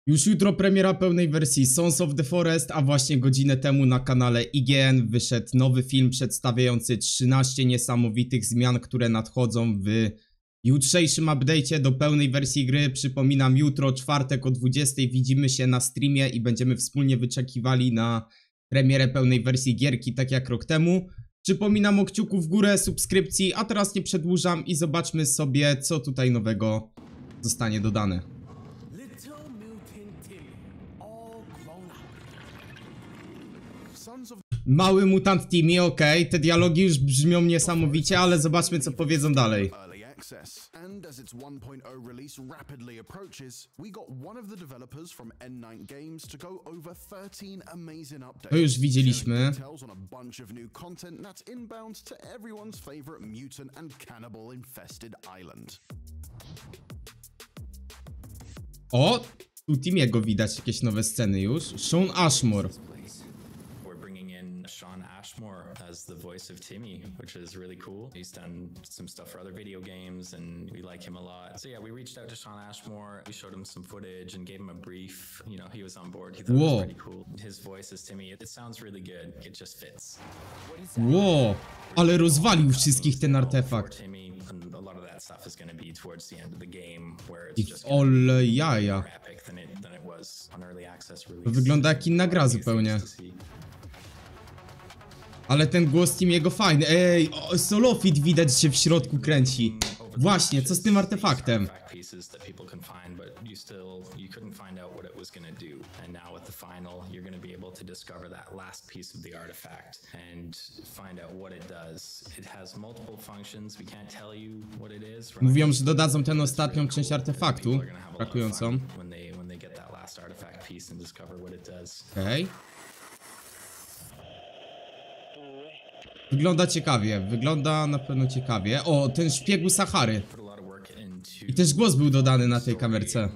Już jutro premiera pełnej wersji Sons of the Forest, a właśnie godzinę temu na kanale IGN wyszedł nowy film przedstawiający 13 niesamowitych zmian, które nadchodzą w jutrzejszym update'cie do pełnej wersji gry. Przypominam, jutro, czwartek o 20:00 widzimy się na streamie i będziemy wspólnie wyczekiwali na premierę pełnej wersji gierki, tak jak rok temu. Przypominam o kciuku w górę, subskrypcji, a teraz nie przedłużam i zobaczmy sobie, co tutaj nowego zostanie dodane. Mały mutant Timmy, okej, te dialogi już brzmią niesamowicie, ale zobaczmy, co powiedzą dalej. And as its 1.0 release rapidly approaches, we got one of the developers from N9 Games to go over 13 amazing updates. To już widzieliśmy. Details on a bunch of new content that's inbound to everyone's favorite mutant and cannibal infested island. O, tu Timmy'ego widać, jakieś nowe sceny już. Sean Ashmore. As the voice of Timmy, which is really cool. He's done some stuff for other video games and we like him a lot. So yeah, we reached out to Sean Ashmore, we showed him some footage and gave him a brief. You know, he was on board. He thought it was pretty cool. His voice is Timmy. It sounds really good. It just fits. Wow, ale rozwalił wszystkich ten artefakt. A lot of that stuff is going to be towards the end of the game where I it's just ole jaja. more epic than it was on early access release. To wygląda jak inna gra zupełnie. Ale ten głos Timmy'ego fajny. Ej, Solofit widać się w środku kręci. Właśnie, co z tym artefaktem? Mówią, że dodadzą tę ostatnią część artefaktu, brakującą. Okej. Wygląda ciekawie, wygląda na pewno ciekawie. O, ten szpiegu Sahary. I też głos był dodany na tej kamerce.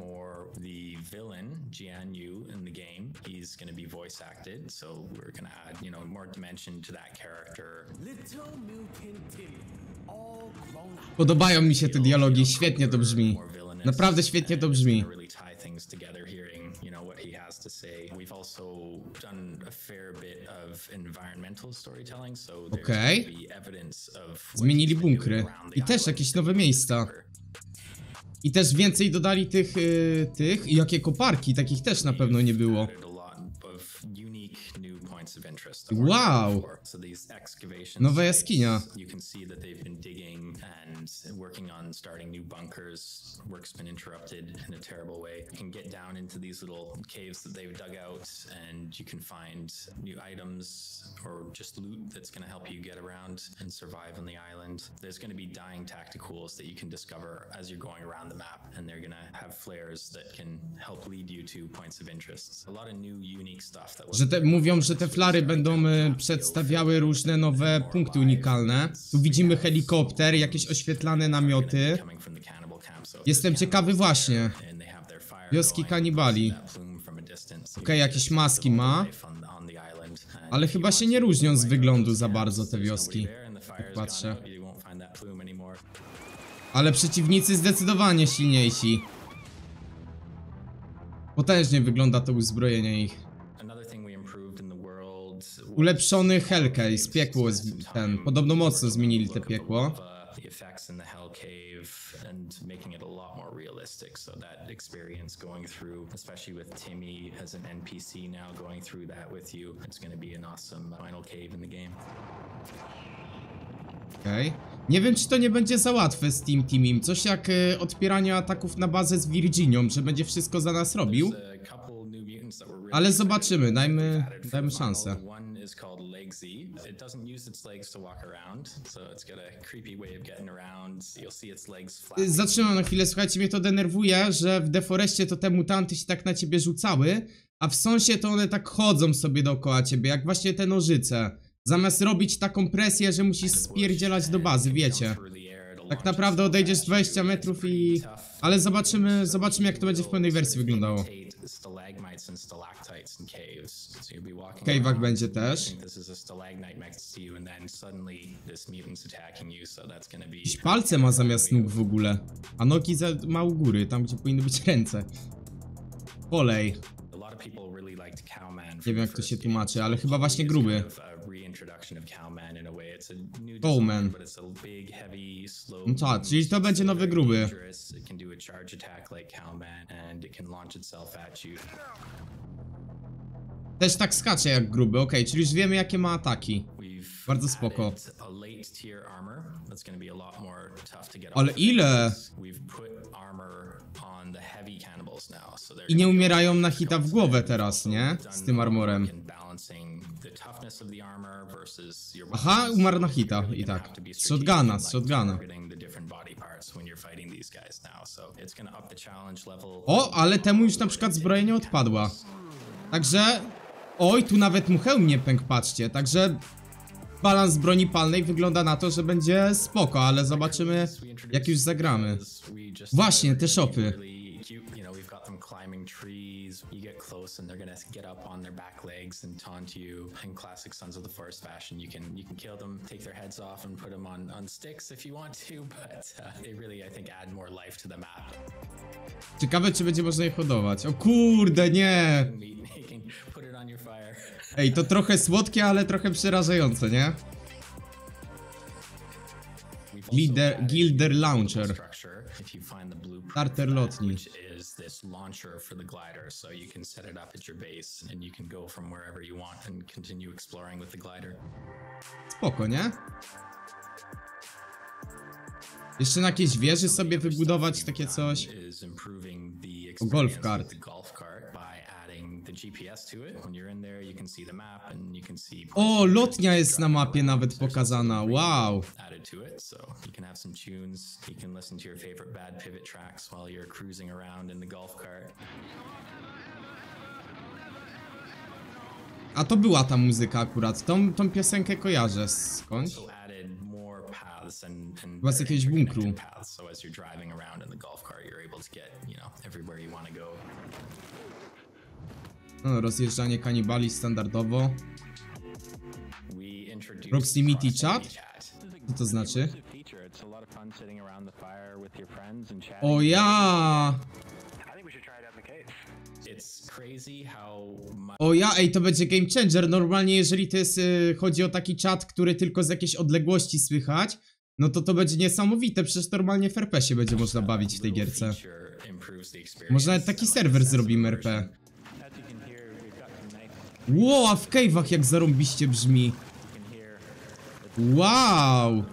Podobają mi się te dialogi, świetnie to brzmi. Naprawdę świetnie to brzmi. Okej. Zmienili bunkry. I też jakieś nowe miejsca. I też więcej dodali tych. I jakie koparki, takich też na pewno nie było. Wow! Nowa jaskinia. Że mówią, że te flary będą przedstawiały różne nowe punkty unikalne. Tu widzimy helikopter, jakieś oświetlane namioty. Jestem ciekawy właśnie. Wioski kanibali. Okej, jakieś maski ma. Ale chyba się nie różnią z wyglądu za bardzo te wioski. Jak patrzę. Ale przeciwnicy zdecydowanie silniejsi. Potężnie wygląda to uzbrojenie ich. Ulepszony Hellcase, piekło ten. Podobno mocno zmienili te piekło. Okej. Nie wiem, czy to nie będzie za łatwe z Team Timmym. Coś jak odpieranie ataków na bazę z Virginią, że będzie wszystko za nas robił. Ale zobaczymy, dajmy szansę. Zatrzymam na chwilę, słuchajcie, mnie to denerwuje, że w Deforestie to te mutanty się tak na ciebie rzucały, a w Sonsie to one tak chodzą sobie dookoła ciebie, jak właśnie te nożyce. Zamiast robić taką presję, że musisz spierdzielać do bazy, wiecie. Tak naprawdę odejdziesz 20 metrów i... Ale zobaczymy jak to będzie w pełnej wersji wyglądało. W cave'ach będzie też. Jakieś palce ma zamiast nóg w ogóle. A nogi ma u góry, tam gdzie powinny być ręce. Kolej. Nie wiem jak to się tłumaczy, ale chyba właśnie gruby. Cowman. No tak, czyli to będzie nowy gruby. Też tak skacze jak gruby, okej, czyli już wiemy jakie ma ataki. Bardzo spoko. Ale ile? I nie umierają na hita w głowę teraz, nie? Z tym armorem. Aha, umarł na hita i tak. Z shotguna, z shotguna. O, ale temu już na przykład zbroja nie odpadła. Także... Oj, tu nawet mu hełm nie pękł, patrzcie. Także... Balans broni palnej wygląda na to, że będzie spoko, ale zobaczymy jak już zagramy. Właśnie, te shopy. Ciekawe czy będzie można je hodować. O kurde, nie! Ej, to trochę słodkie, ale trochę przerażające, nie? Gilder Launcher. Starter lotni. Spoko, nie? Jeszcze na jakiejś wieży sobie wybudować takie coś. O, golf cart. O, lotnia jest na mapie nawet pokazana, wow. A to była ta muzyka akurat, tą piosenkę kojarzę skądś. Chyba z jakiegoś bunkru. No, rozjeżdżanie kanibali standardowo. Proximity chat? Co to znaczy? O ja! O ja, ej, to będzie game changer. Normalnie jeżeli to jest, chodzi o taki czat, który tylko z jakiejś odległości słychać, no to będzie niesamowite, przecież normalnie w RP się będzie można bawić w tej gierce. Może nawet taki serwer zrobimy RP. Wow, a w cave'ach jak zarąbiście brzmi. Wow!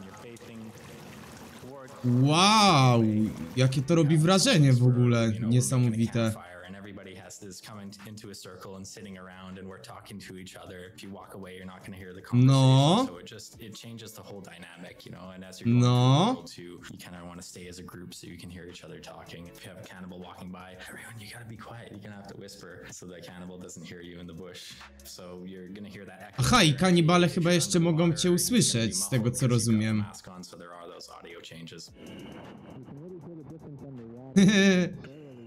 Wow! Jakie to robi wrażenie w ogóle, niesamowite. No. No. Aha, i kanibale chyba jeszcze mogą cię usłyszeć, z tego co rozumiem.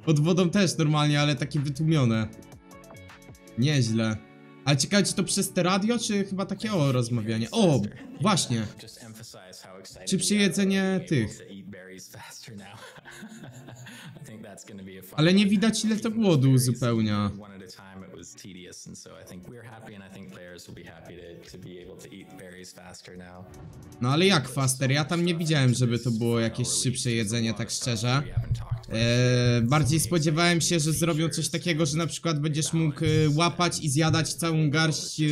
Pod wodą też normalnie, ale takie wytłumione. Nieźle. Ale ciekawe czy to przez te radio, czy chyba takie rozmawianie. O, właśnie. Czy przy jedzenie tych. Ale nie widać ile to głodu uzupełnia. No ale jak faster? Ja tam nie widziałem, żeby to było jakieś szybsze jedzenie, tak szczerze. Bardziej spodziewałem się, że zrobią coś takiego, że na przykład będziesz mógł łapać i zjadać całą garść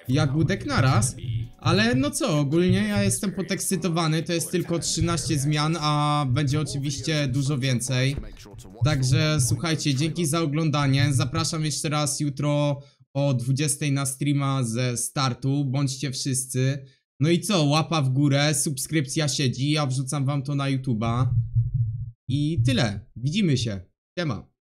jagódek naraz. Ale no co, ogólnie ja jestem podekscytowany, to jest tylko 13 zmian, a będzie oczywiście dużo więcej. Także słuchajcie, dzięki za oglądanie, zapraszam jeszcze raz jutro o 20 na streama ze startu, bądźcie wszyscy. No i co, łapa w górę, subskrypcja siedzi, ja wrzucam wam to na YouTube'a. I tyle, widzimy się, siema.